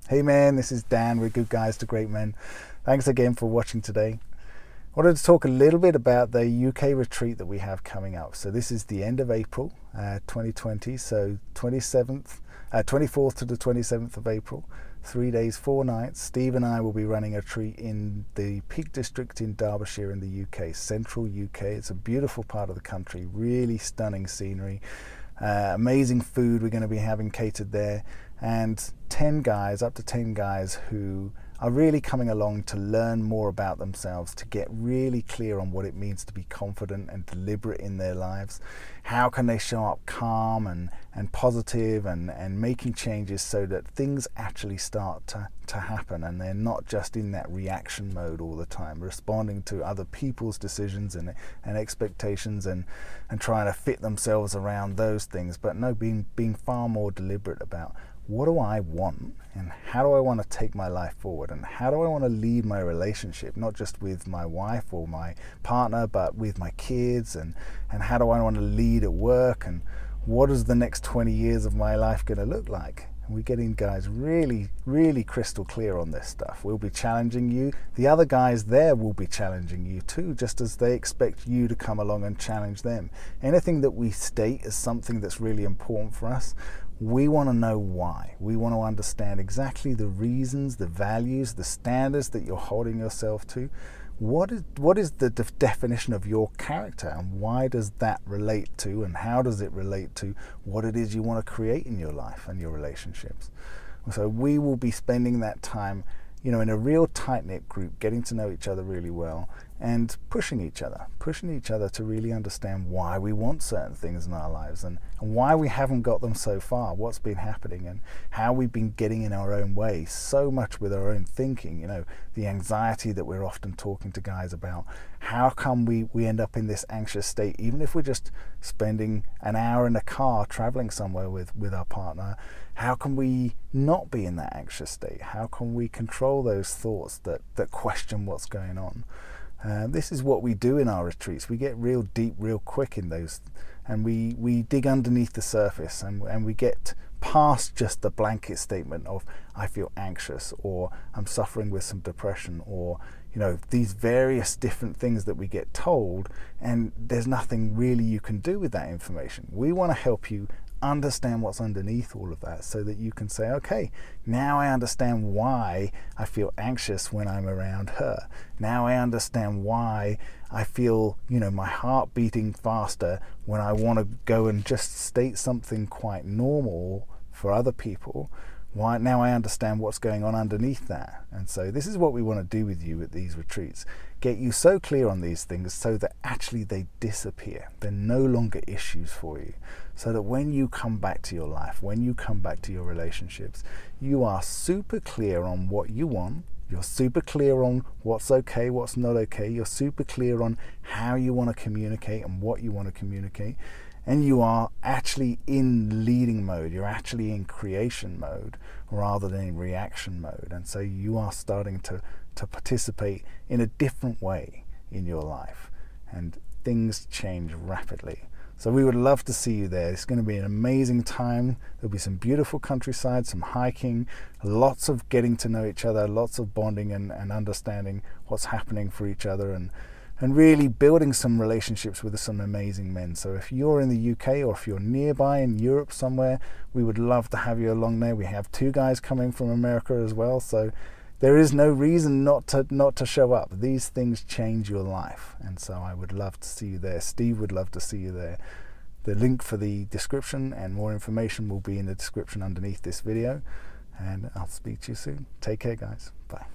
Hey man, this is Dan with Good Guys to Great Men. Thanks again for watching today. I wanted to talk a little bit about the UK retreat that we have coming up. So this is the end of April 2020, so 24th to the 27th of April, 3 days, 4 nights. Steve and I will be running a retreat in the Peak District in Derbyshire in the UK, central UK. It's a beautiful part of the country, really stunning scenery. Amazing food we're going to be having catered there, and 10 guys, up to 10 guys who are really coming along to learn more about themselves, to get really clear on what it means to be confident and deliberate in their lives. How can they show up calm and positive and making changes so that things actually start to happen, and they're not just in that reaction mode all the time, responding to other people's decisions and expectations and trying to fit themselves around those things, but no, being far more deliberate about what do I want and how do I want to take my life forward, and how do I want to lead my relationship, not just with my wife or my partner, but with my kids, and how do I want to lead at work, and what is the next 20 years of my life going to look like? And we're getting guys really, really crystal clear on this stuff. We'll be challenging you. The other guys there will be challenging you too, just as they expect you to come along and challenge them. Anything that we state as something that's really important for us, we want to know why. We want to understand exactly the reasons, the values, the standards that you're holding yourself to. What is the definition of your character, and why does that relate to, and how does it relate to what it is you want to create in your life and your relationships? So we will be spending that time, in a real tight-knit group, getting to know each other really well and pushing each other to really understand why we want certain things in our lives, and why we haven't got them so far, what's been happening, and how we've been getting in our own way so much with our own thinking, the anxiety that we're often talking to guys about. How come we end up in this anxious state, even if we're just spending an hour in a car traveling somewhere with our partner? How can we not be in that anxious state? How can we control those thoughts that question what's going on? This is what we do in our retreats. We get real deep real quick in those, and we dig underneath the surface, and we get past just the blanket statement of I feel anxious, or I'm suffering with some depression, or these various different things that we get told, and there's nothing really you can do with that information. We want to help you understand what's underneath all of that, so that you can say, okay, now I understand why I feel anxious when I'm around her. Now I understand why I feel my heart beating faster when I want to go and just state something quite normal for other people. Why? Now I understand what's going on underneath that. And so this is what we want to do with you at these retreats. Get you so clear on these things so that actually they disappear. They're no longer issues for you. So that when you come back to your life, when you come back to your relationships, you are super clear on what you want. You're super clear on what's okay, what's not okay. You're super clear on how you want to communicate and what you want to communicate. And you are actually in leading mode. You're actually in creation mode rather than in reaction mode. And so you are starting to participate in a different way in your life. And things change rapidly. So we would love to see you there. It's going to be an amazing time. There'll be some beautiful countryside, some hiking, lots of getting to know each other, lots of bonding and understanding what's happening for each other, and really building some relationships with some amazing men. So if you're in the UK, or if you're nearby in Europe somewhere, we would love to have you along there. We have 2 guys coming from America as well, so there is no reason not to show up. These things change your life, and so I would love to see you there. Steve would love to see you there. The link for the description and more information will be in the description underneath this video, and I'll speak to you soon. Take care, guys. Bye.